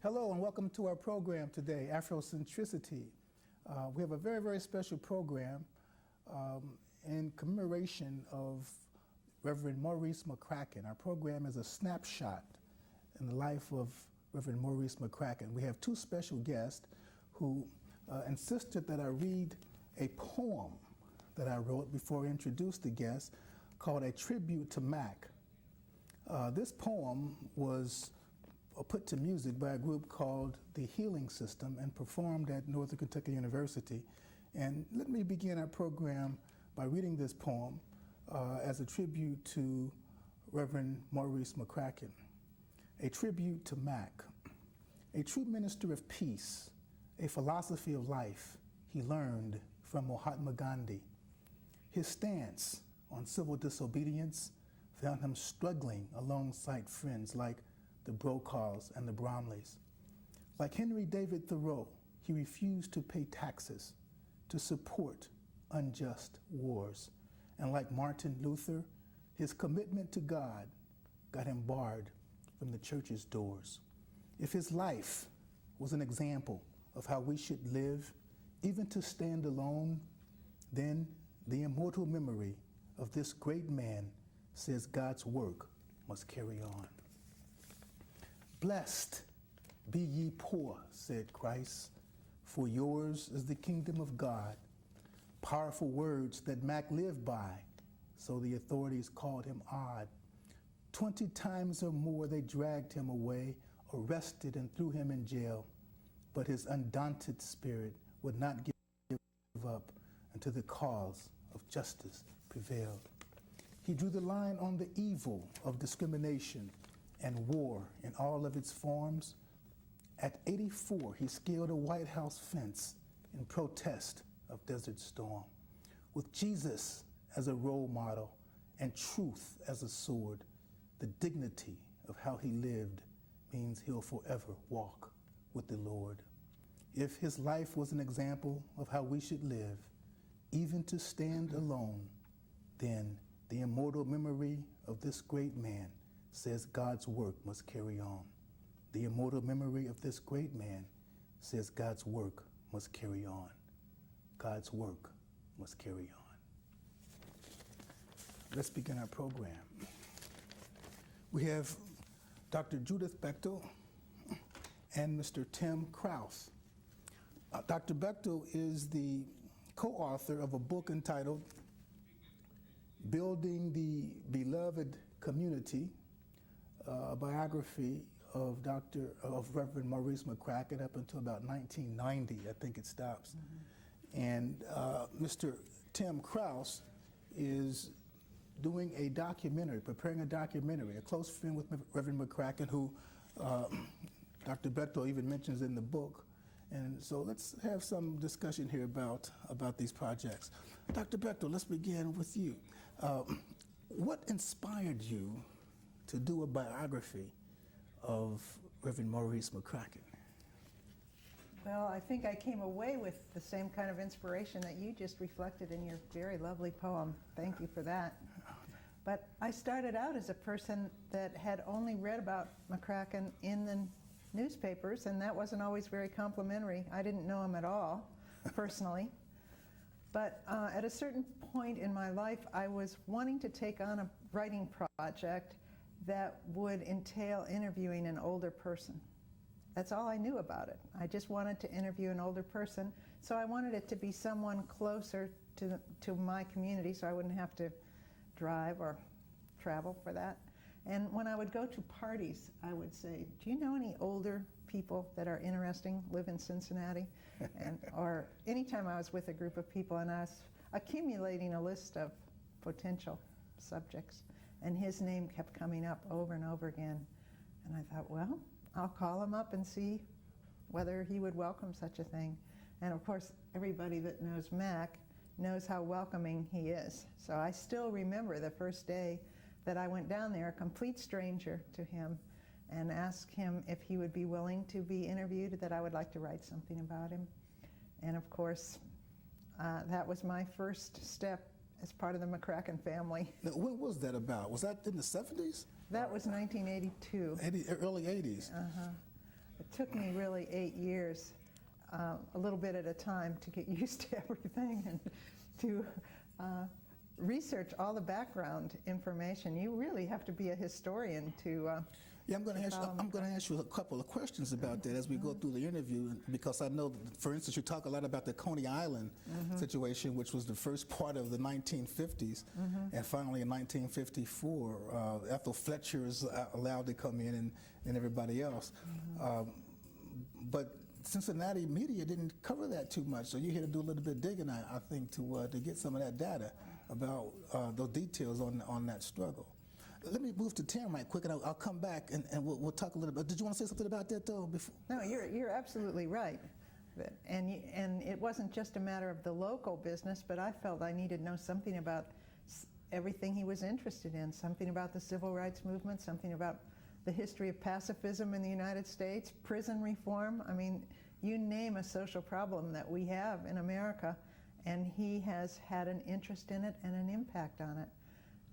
Hello and welcome to our program today, Afrocentricity. We have a very, very special program in commemoration of Reverend Maurice McCrackin. Our program is a snapshot in the life of Reverend Maurice McCrackin. We have two special guests who insisted that I read a poem that I wrote before I introduced the guests called A Tribute to Mac. This poem was put to music by a group called The Healing System and performed at Northern Kentucky University. And let me begin our program by reading this poem as a tribute to Reverend Maurice McCrackin. A tribute to Mac. A true minister of peace, a philosophy of life he learned from Mahatma Gandhi. His stance on civil disobedience found him struggling alongside friends like the Brokaws and the Bromleys. Like Henry David Thoreau, he refused to pay taxes to support unjust wars. And like Martin Luther, his commitment to God got him barred from the church's doors. If his life was an example of how we should live, even to stand alone, then the immortal memory of this great man says God's work must carry on. Blessed be ye poor, said Christ, for yours is the kingdom of God. Powerful words that Mac lived by, so the authorities called him odd. 20 times or more they dragged him away, arrested and threw him in jail. But his undaunted spirit would not give up until the cause of justice prevailed. He drew the line on the evil of discrimination and war in all of its forms. At 84, he scaled a White House fence in protest of Desert Storm. With Jesus as a role model and truth as a sword, the dignity of how he lived means he'll forever walk with the Lord. If his life was an example of how we should live, even to stand alone, then the immortal memory of this great man says God's work must carry on. The immortal memory of this great man says God's work must carry on. God's work must carry on. Let's begin our program. We have Dr. Judith Bechtel and Mr. Tim Krause. Dr. Bechtel is the co-author of a book entitled Building the Beloved Community, a biography of Reverend Maurice McCrackin up until about 1990, I think it stops. Mm-hmm. And Mr. Tim Krause is doing a documentary, preparing a documentary, a close friend with Reverend McCrackin, who Dr. Bechtel even mentions in the book. And so let's have some discussion here about these projects. Dr. Bechtel, let's begin with you. What inspired you to do a biography of Reverend Maurice McCrackin? Well, I think I came away with the same kind of inspiration that you just reflected in your very lovely poem. Thank you for that. But I started out as a person that had only read about McCrackin in the newspapers, and that wasn't always very complimentary. I didn't know him at all, personally. But at a certain point in my life, I was wanting to take on a writing project that would entail interviewing an older person. That's all I knew about it. I just wanted to interview an older person, so I wanted it to be someone closer to my community, so I wouldn't have to drive or travel for that. And when I would go to parties, I would say, do you know any older people that are interesting, live in Cincinnati? Or anytime I was with a group of people and I was accumulating a list of potential subjects, and his name kept coming up over and over again. And I thought, well, I'll call him up and see whether he would welcome such a thing. And of course, everybody that knows Mac knows how welcoming he is. So I still remember the first day that I went down there, a complete stranger to him, and asked him if he would be willing to be interviewed, that I would like to write something about him. And of course, that was my first step as part of the McCrackin family. Now, when was that about? Was that in the 70s? That was 1982. Early 80s? Uh-huh. It took me really 8 years, a little bit at a time, to get used to everything and to research all the background information. You really have to be a historian to. Yeah, I'm going to ask you a couple of questions about that as we go through the interview, because I know, that, for instance, you talk a lot about the Coney Island situation, which was the first part of the 1950s, and finally in 1954, Ethel Fletcher is allowed to come in, and everybody else. But Cincinnati media didn't cover that too much, so you had to do a little bit of digging, I think, to get some of that data about those details on that struggle. Let me move to Tim right quick, and I'll come back and we'll talk a little bit. Did you want to say something about that though? Before? No, you're absolutely right. And it wasn't just a matter of the local business, but I felt I needed to know something about everything he was interested in, something about the civil rights movement, something about the history of pacifism in the United States, prison reform. I mean, you name a social problem that we have in America, and he has had an interest in it and an impact on it.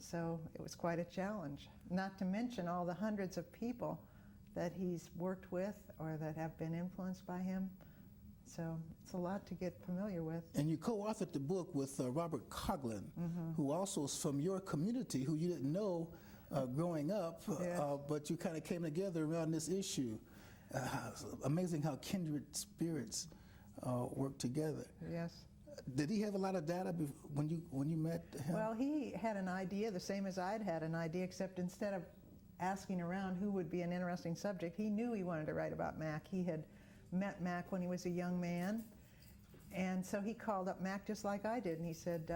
So it was quite a challenge, not to mention all the hundreds of people that he's worked with or that have been influenced by him. So it's a lot to get familiar with. And you co-authored the book with Robert Coughlin, who also is from your community, who you didn't know growing up, Yes. but you kind of came together around this issue. Amazing how kindred spirits work together. Yes. Did he have a lot of data when you met him? Well, he had an idea the same as I'd had an idea, except instead of asking around who would be an interesting subject, he knew he wanted to write about Mac. He had met Mac when he was a young man, and so he called up Mac just like I did, and he said,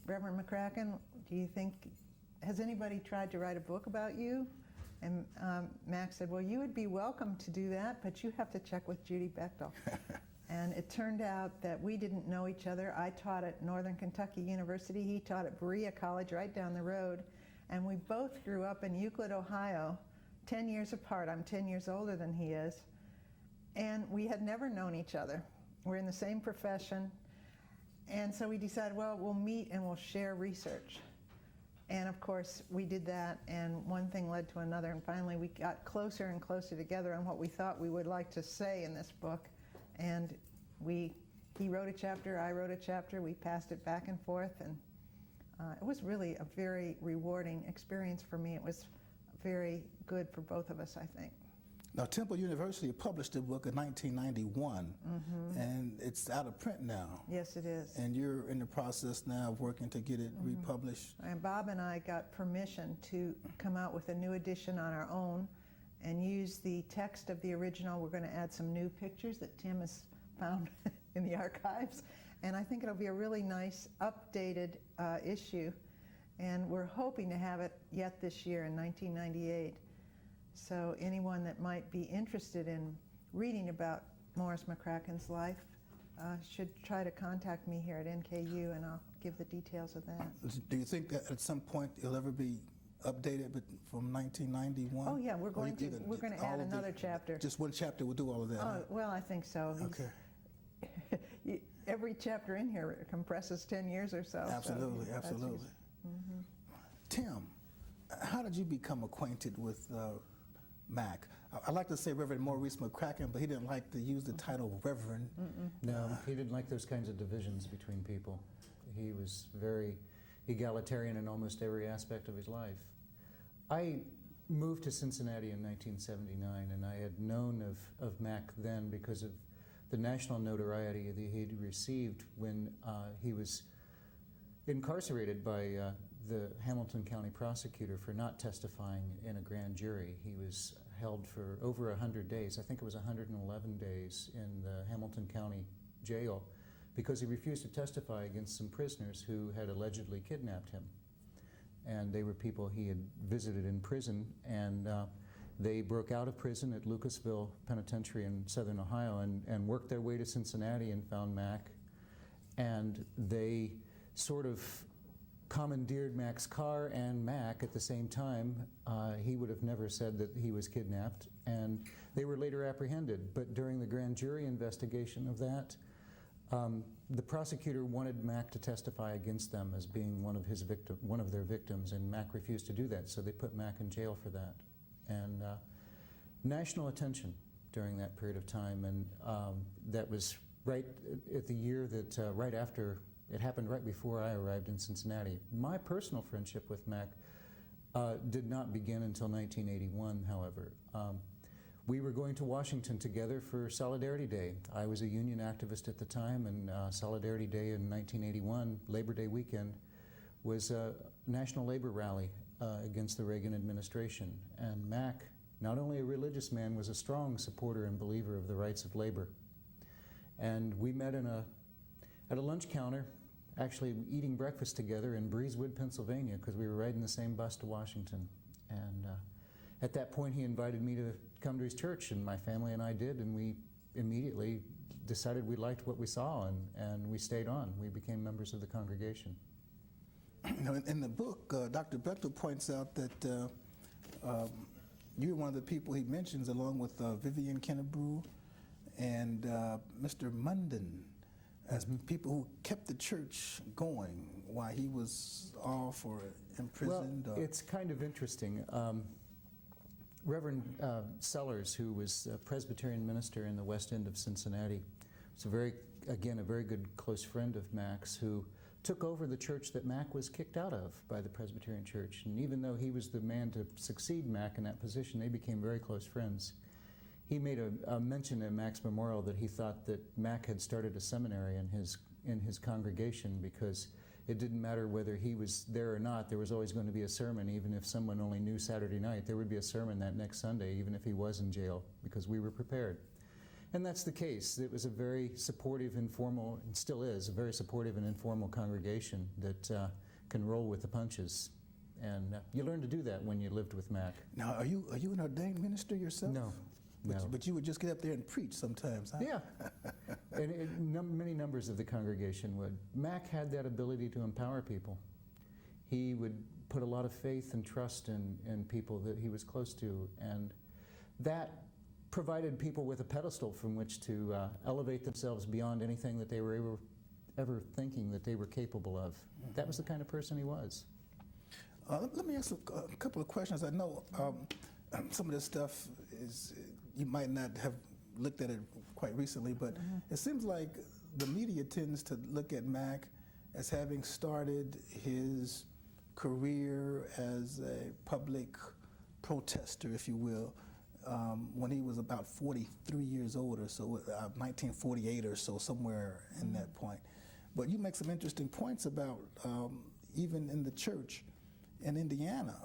Reverend McCrackin, do you think, has anybody tried to write a book about you? And Mac said, well, you would be welcome to do that, but you have to check with Judy Bechtel. And it turned out that we didn't know each other. I taught at Northern Kentucky University. He taught at Berea College right down the road. And we both grew up in Euclid, Ohio, 10 years apart. I'm 10 years older than he is. And we had never known each other. We're in the same profession. And so we decided, well, we'll meet and we'll share research. And of course, we did that, and one thing led to another. And finally, we got closer and closer together on what we thought we would like to say in this book. And he wrote a chapter, I wrote a chapter, we passed it back and forth, and it was really a very rewarding experience for me. It was very good for both of us, I think. Now, Temple University published the book in 1991, and it's out of print now. Yes, it is. And you're in the process now of working to get it republished. And Bob and I got permission to come out with a new edition on our own and use the text of the original. We're going to add some new pictures that Tim has found in the archives. And I think it'll be a really nice, updated issue. And we're hoping to have it yet this year in 1998. So anyone that might be interested in reading about Maurice McCrackin's life should try to contact me here at NKU, and I'll give the details of that. Do you think that at some point it'll ever be updated from 1991? Oh yeah, we're going to add another chapter. Just one chapter will do all of that? Oh, well, I think so. Okay. Every chapter in here compresses 10 years or so. Absolutely, so absolutely. Tim, how did you become acquainted with Mac? I like to say Reverend Maurice McCrackin, but he didn't like to use the title Reverend. No, he didn't like those kinds of divisions between people. He was very egalitarian in almost every aspect of his life. I moved to Cincinnati in 1979, and I had known of Mac then because of the national notoriety that he had received when he was incarcerated by the Hamilton County prosecutor for not testifying in a grand jury. He was held for over 100 days. I think it was 111 days in the Hamilton County jail because he refused to testify against some prisoners who had allegedly kidnapped him. And they were people he had visited in prison, and they broke out of prison at Lucasville Penitentiary in southern Ohio and worked their way to Cincinnati and found Mac. And they sort of commandeered Mac's car and Mac at the same time. He would have never said that he was kidnapped, and they were later apprehended. But during the grand jury investigation of that, the prosecutor wanted Mac to testify against them as being one of their victims, and Mac refused to do that, so they put Mac in jail for that. And national attention during that period of time, and that was right at the year that, right after, it happened right before I arrived in Cincinnati. My personal friendship with Mac did not begin until 1981, however. We were going to Washington together for Solidarity Day. I was a union activist at the time, and Solidarity Day in 1981, Labor Day weekend, was a national labor rally against the Reagan administration. And Mac, not only a religious man, was a strong supporter and believer of the rights of labor. And we met at a lunch counter, actually eating breakfast together in Breezewood, Pennsylvania, because we were riding the same bus to Washington. And at that point, he invited me to come to his church, and my family and I did, and we immediately decided we liked what we saw, and we stayed on. We became members of the congregation. You know, in the book, Dr. Bechtel points out that you're one of the people he mentions, along with Vivian Kennebrew and Mr. Munden, as people who kept the church going while he was off or imprisoned. Well, it's kind of interesting. Reverend Sellers, who was a Presbyterian minister in the West End of Cincinnati, was a very good close friend of Mac's, who took over the church that Mac was kicked out of by the Presbyterian Church. And even though he was the man to succeed Mac in that position, they became very close friends. He made a mention in Mac's memorial that he thought that Mac had started a seminary in his congregation, because it didn't matter whether he was there or not, there was always going to be a sermon. Even if someone only knew Saturday night, there would be a sermon that next Sunday, even if he was in jail, because we were prepared. And that's the case. It was a very supportive, informal, and still is, a very supportive and informal congregation that can roll with the punches. And you learn to do that when you lived with Mac. Now, are you an ordained minister yourself? No. But you would just get up there and preach sometimes, huh? Yeah. And many numbers of the congregation would. Mac had that ability to empower people. He would put a lot of faith and trust in people that he was close to, and that provided people with a pedestal from which to elevate themselves beyond anything that they were ever thinking that they were capable of. Mm-hmm. That was the kind of person he was. Let me ask a couple of questions. I know some of this stuff is, you might not have looked at it quite recently, but it seems like the media tends to look at Mac as having started his career as a public protester, if you will, when he was about 43 years old or so, 1948 or so, somewhere in that point. But you make some interesting points about even in the church in Indiana,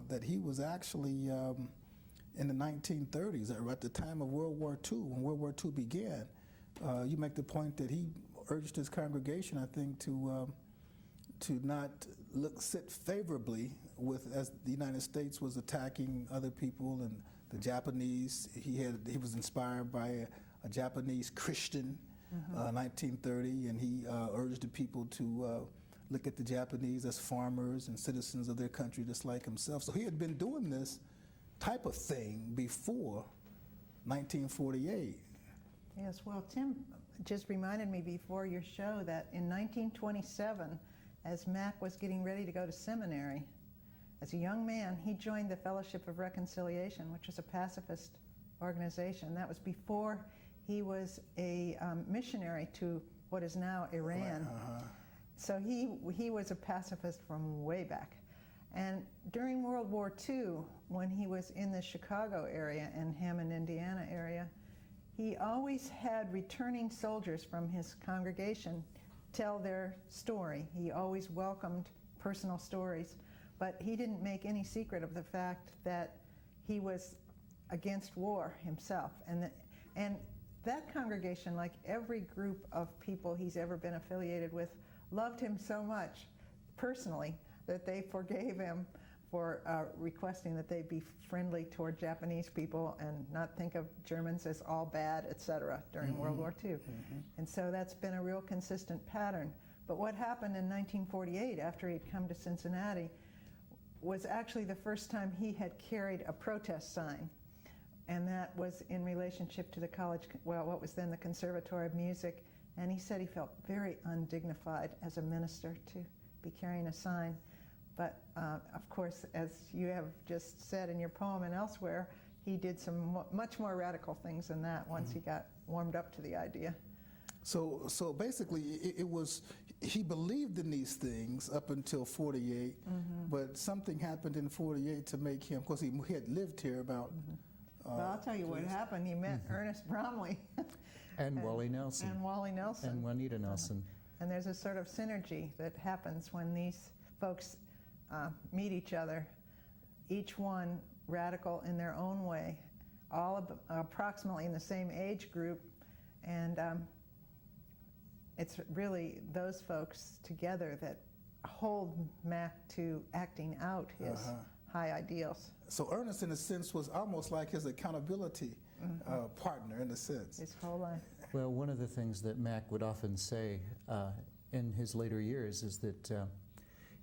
that he was actually in the 1930s, or at the time of World War II, when World War II began. You make the point that he urged his congregation, I think, to not sit favorably with, as the United States was attacking other people and the Japanese. He was inspired by a Japanese Christian, 1930, and he urged the people to look at the Japanese as farmers and citizens of their country just like himself. So he had been doing this type of thing before 1948. Yes, well, Tim just reminded me before your show that in 1927, as Mac was getting ready to go to seminary, as a young man, he joined the Fellowship of Reconciliation, which was a pacifist organization. That was before he was a missionary to what is now Iran. So he was a pacifist from way back. And during World War II, when he was in the Chicago area and Hammond, Indiana area, he always had returning soldiers from his congregation tell their story. He always welcomed personal stories, but he didn't make any secret of the fact that he was against war himself. And that congregation, like every group of people he's ever been affiliated with, loved him so much personally that they forgave him for requesting that they be friendly toward Japanese people and not think of Germans as all bad, etc., during World War II. And so that's been a real consistent pattern. But what happened in 1948, after he'd come to Cincinnati, was actually the first time he had carried a protest sign. And that was in relationship to the college, well, what was then the Conservatory of Music. And he said he felt very undignified as a minister to be carrying a sign. But of course, as you have just said in your poem and elsewhere, he did some much more radical things than that once he got warmed up to the idea. So basically, it was, he believed in these things up until 48, but something happened in 48 to make him, of course, he had lived here about. Well, I'll tell you what happened. He met Ernest Bromley. And Wally Nelson. And Wally Nelson. And Juanita Nelson. And there's a sort of synergy that happens when these folks meet each other, each one radical in their own way, all approximately in the same age group, and it's really those folks together that hold Mac to acting out his high ideals. So Ernest, in a sense, was almost like his accountability partner, in a sense. His whole life. Well, one of the things that Mac would often say in his later years is that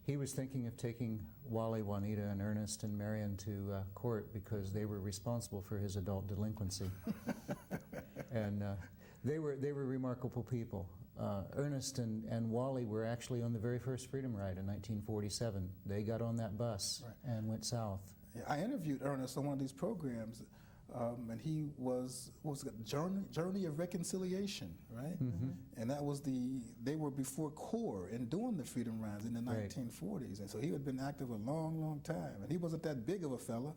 he was thinking of taking Wally, Juanita, and Ernest and Marion to court because they were responsible for his adult delinquency. And they were remarkable people. Ernest and Wally were actually on the very first Freedom Ride in 1947. They got on that bus and went south. Yeah, I interviewed Ernest on one of these programs, and he was a journey of reconciliation, right? And that was they were before CORE and doing the Freedom Rides in the 1940s, and so he had been active a long, long time, and he wasn't that big of a fella,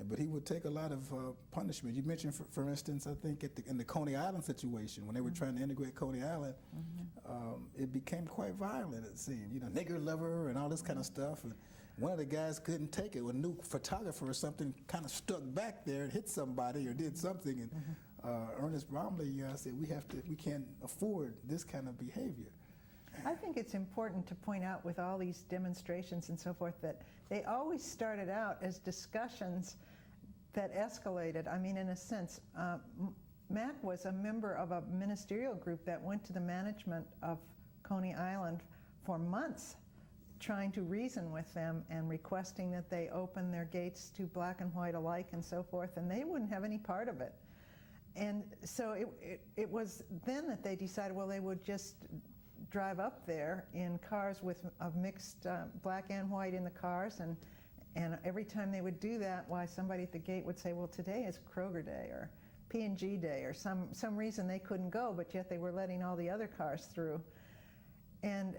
but he would take a lot of punishment. You mentioned, for instance, I think in the Coney Island situation, when they were trying to integrate Coney Island, it became quite violent, it seemed. You know, nigger lover and all this kind of stuff. And one of the guys couldn't take it. A new photographer or something kind of stuck back there and hit somebody or did something. And Ernest Bromley said, we can't afford this kind of behavior. I think it's important to point out with all these demonstrations and so forth that they always started out as discussions that escalated. I mean, in a sense, Mac was a member of a ministerial group that went to the management of Coney Island for months, trying to reason with them and requesting that they open their gates to black and white alike and so forth, and they wouldn't have any part of it. And so it was then that they decided, well, they would just drive up there in cars of mixed black and white in the cars, and every time they would do that, why, somebody at the gate would say, well, today is Kroger Day or P&G Day or some reason they couldn't go, but yet they were letting all the other cars through. And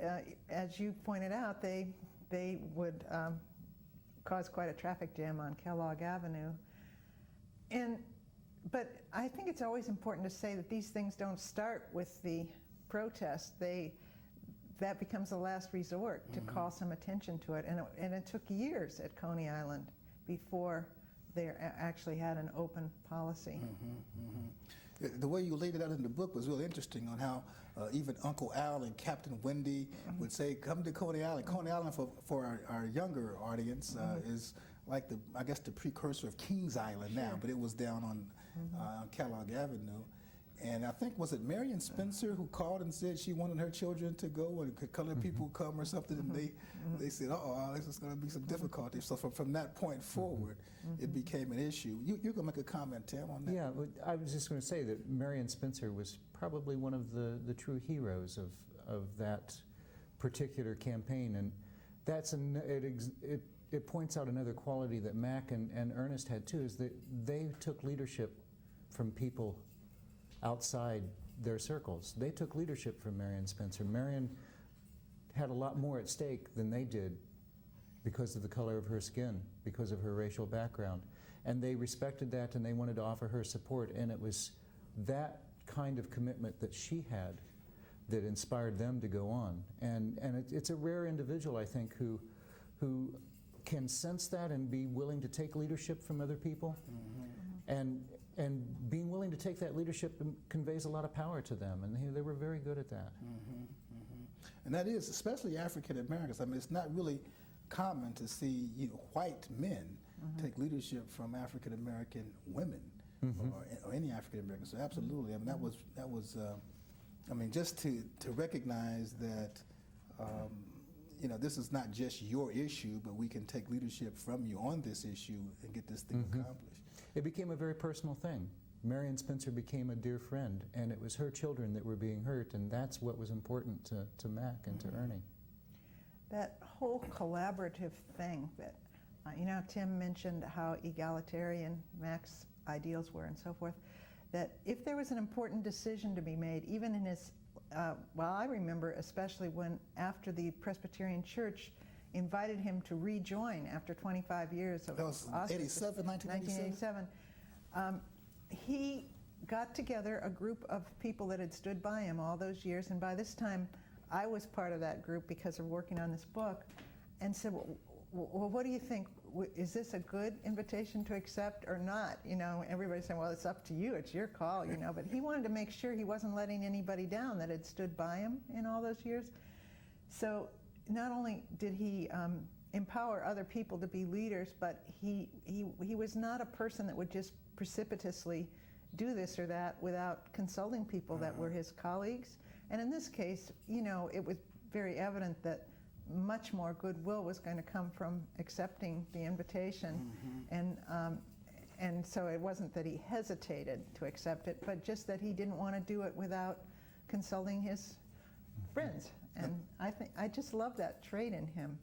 as you pointed out, they would cause quite a traffic jam on Kellogg Avenue. But I think it's always important to say that these things don't start with the protest. That becomes the last resort to call some attention to it. And it took years at Coney Island before they actually had an open policy. The way you laid it out in the book was really interesting on how even Uncle Al and Captain Wendy would say, come to Coney Island. Coney Island, for our younger audience, is like I guess the precursor of Kings Island now, but it was down on Kellogg Avenue. And I think, was it Marion Spencer who called and said she wanted her children to go and could colored people come or something, and they said, this is going to be some difficulty. So from that point forward, it became an issue. You're going to make a comment, Tim, on that? Yeah, I was just going to say that Marion Spencer was probably one of the true heroes of that particular campaign, and it points out another quality that Mac and Ernest had too, is that they took leadership from people outside their circles. They took leadership from Marion Spencer. Marion had a lot more at stake than they did because of the color of her skin, because of her racial background. And they respected that, and they wanted to offer her support. And it was that kind of commitment that she had that inspired them to go on. And it's a rare individual, I think, who can sense that and be willing to take leadership from other people. And being willing to take that leadership conveys a lot of power to them, and they were very good at that. And that is, especially African Americans. I mean, it's not really common to see white men take leadership from African American women or any African American. So absolutely, I mean, that was I mean, just to recognize that this is not just your issue, but we can take leadership from you on this issue and get this thing accomplished. It became a very personal thing. Marion Spencer became a dear friend, and it was her children that were being hurt, and that's what was important to Mac and to Ernie. That whole collaborative thing that Tim mentioned how egalitarian Mac's ideals were and so forth, that if there was an important decision to be made, even in his, I remember especially when after the Presbyterian Church invited him to rejoin after 25 years of That was 1987? He got together a group of people that had stood by him all those years, and by this time I was part of that group because of working on this book, and said, well, what do you think? Is this a good invitation to accept or not? Everybody's saying, well, it's up to you, it's your call, but he wanted to make sure he wasn't letting anybody down that had stood by him in all those years. So not only did he empower other people to be leaders, but he was not a person that would just precipitously do this or that without consulting people that were his colleagues. And in this case, it was very evident that much more goodwill was going to come from accepting the invitation. And so it wasn't that he hesitated to accept it, but just that he didn't want to do it without consulting his friends. And I just love that trait in him.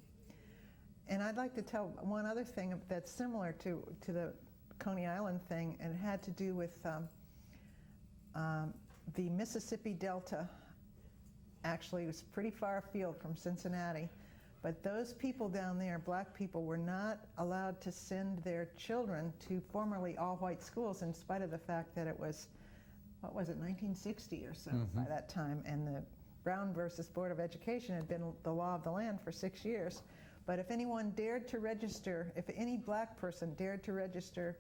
And I'd like to tell one other thing that's similar to the Coney Island thing, and it had to do with the Mississippi Delta. Actually, it was pretty far afield from Cincinnati, but those people down there, black people, were not allowed to send their children to formerly all-white schools, in spite of the fact that it was, 1960 or so by that time, and the Brown versus Board of Education had been the law of the land for 6 years. But if anyone dared to register, if any black person dared to register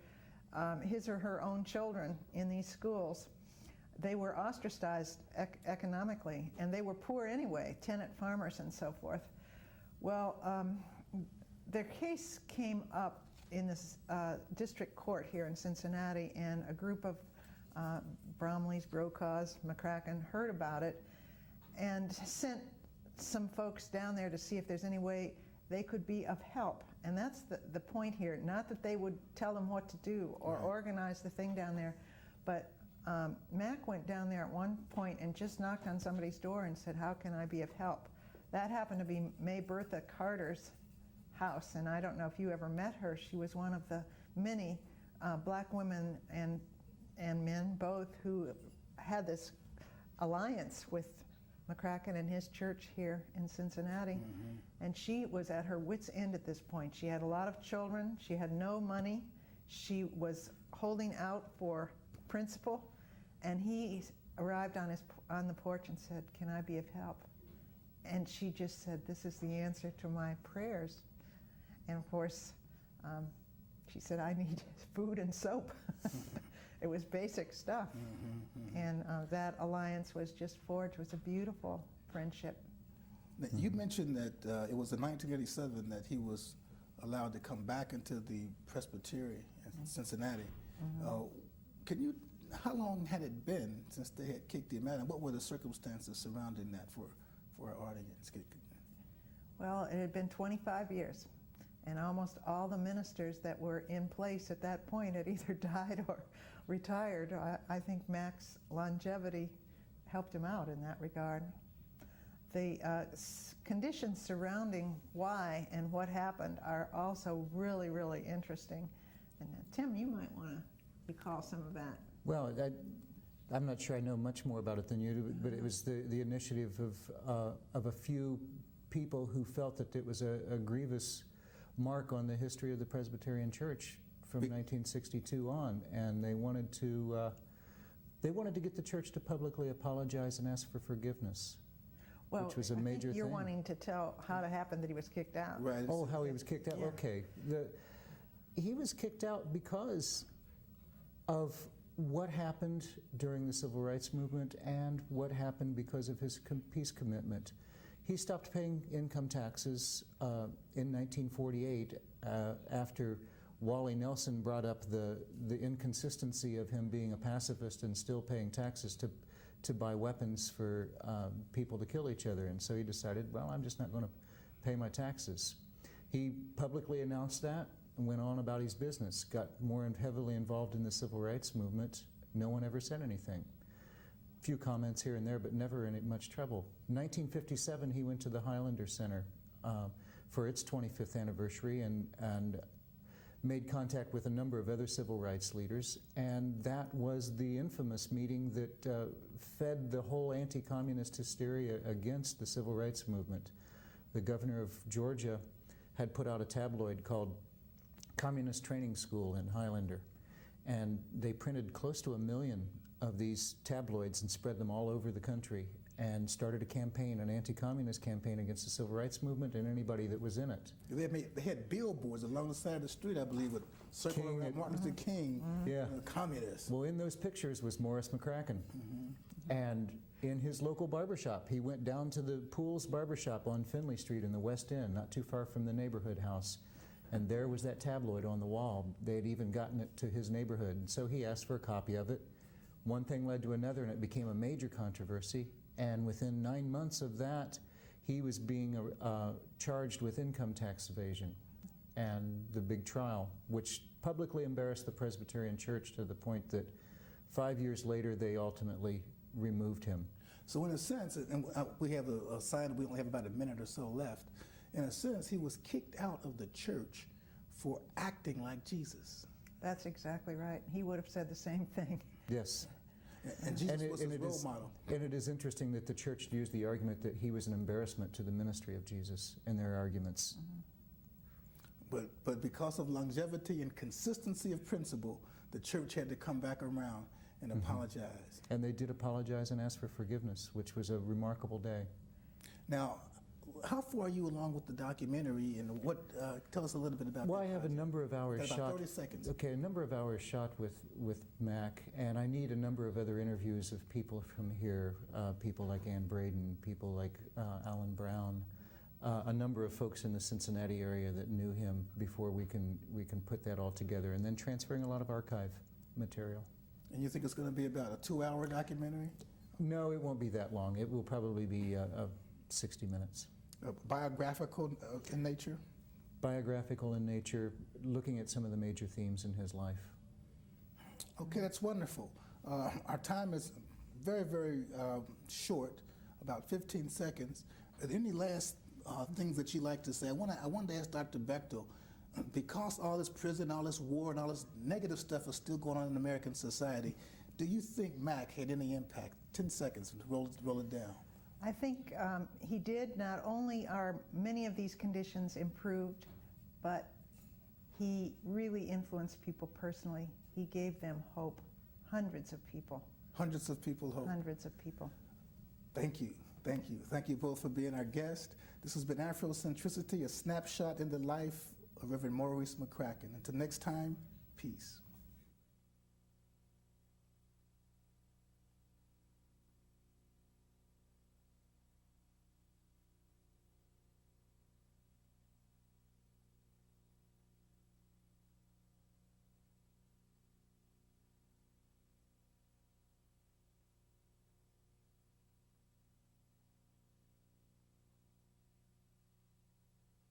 his or her own children in these schools, they were ostracized economically, and they were poor anyway, tenant farmers and so forth. Well, their case came up in this district court here in Cincinnati, and a group of Bromleys, Brokaws, McCrackin heard about it and sent some folks down there to see if there's any way they could be of help. And that's the point here, not that they would tell them what to do or organize the thing down there, but Mac went down there at one point and just knocked on somebody's door and said, how can I be of help? That happened to be May Bertha Carter's house, and I don't know if you ever met her. She was one of the many black women and men both who had this alliance with McCrackin and his church here in Cincinnati. And she was at her wit's end at this point. She had a lot of children. She had no money. She was holding out for principal. And he arrived on the porch and said, can I be of help? And she just said, this is the answer to my prayers. And of course, she said, I need food and soap. It was basic stuff. And that alliance was just forged. It was a beautiful friendship. Now, you mentioned that it was in 1987 that he was allowed to come back into the Presbytery in Cincinnati. How long had it been since they had kicked him out, and what were the circumstances surrounding that for our audience? Well, it had been 25 years, and almost all the ministers that were in place at that point had either died or retired. I think Mac's longevity helped him out in that regard. The conditions surrounding why and what happened are also really, really interesting. And Tim, you might want to recall some of that. Well, I'm not sure I know much more about it than you do, but it was the initiative of a few people who felt that it was a grievous mark on the history of the Presbyterian Church from 1962 on, and they wanted to get the church to publicly apologize and ask for forgiveness, which was a major thing. You're wanting to tell how it happened that he was kicked out. Right. Oh, how he was kicked out? Yeah. Okay. He was kicked out because of what happened during the Civil Rights Movement and what happened because of his peace commitment. He stopped paying income taxes in 1948 after Wally Nelson brought up the inconsistency of him being a pacifist and still paying taxes to buy weapons for people to kill each other. And so he decided, well, I'm just not going to pay my taxes. He publicly announced that and went on about his business, got more heavily involved in the Civil Rights Movement. No one ever said anything. A few comments here and there, but never in much trouble. In 1957, he went to the Highlander Center for its 25th anniversary and made contact with a number of other civil rights leaders, and that was the infamous meeting that fed the whole anti-communist hysteria against the civil rights movement. The governor of Georgia had put out a tabloid called Communist Training School in Highlander, and they printed close to 1 million of these tabloids and spread them all over the country and started a campaign, an anti-communist campaign against the civil rights movement and anybody that was in it. They had billboards along the side of the street, I believe, with circling around Martin Luther King, Yeah. communists. Well, in those pictures was Maurice McCrackin. And in his local barbershop, he went down to the Pools barbershop on Finley Street in the West End, not too far from the neighborhood house. And there was that tabloid on the wall. They had even gotten it to his neighborhood. And so he asked for a copy of it. One thing led to another, and it became a major controversy. And within 9 months of that, he was being charged with income tax evasion and the big trial, which publicly embarrassed the Presbyterian Church to the point that 5 years later, they ultimately removed him. So in a sense, and we have a sign, we only have about a minute or so left. In a sense, he was kicked out of the church for acting like Jesus. That's exactly right. He would have said the same thing. Yes. And Jesus was his role model. And it is interesting that the church used the argument that he was an embarrassment to the ministry of Jesus in their arguments. But because of longevity and consistency of principle, the church had to come back around and apologize. And they did apologize and ask for forgiveness, which was a remarkable day. Now, how far are you along with the documentary, and what? Tell us a little bit about that. Well, I have a number of hours Got shot. about 30 seconds. Okay, a number of hours shot with Mac, and I need a number of other interviews of people from here, people like Ann Braden, people like Alan Brown, a number of folks in the Cincinnati area that knew him before we can put that all together, and then transferring a lot of archive material. And you think it's going to be about a 2-hour documentary? No, it won't be that long. It will probably be 60 minutes. Biographical in nature? Biographical in nature, looking at some of the major themes in his life. Okay, that's wonderful. Our time is very, very short, about 15 seconds. Are there any last things that you'd like to say? I wanted to ask Dr. Bechtel, because all this prison, all this war, and all this negative stuff is still going on in American society, do you think Mac had any impact? 10 seconds, roll it down. I think he did. Not only are many of these conditions improved, but he really influenced people personally. He gave them hope. Hundreds of people. Hundreds of people hope. Hundreds of people. Thank you. Thank you. Thank you both for being our guest. This has been Afrocentricity, a snapshot in the life of Reverend Maurice McCrackin. Until next time, peace.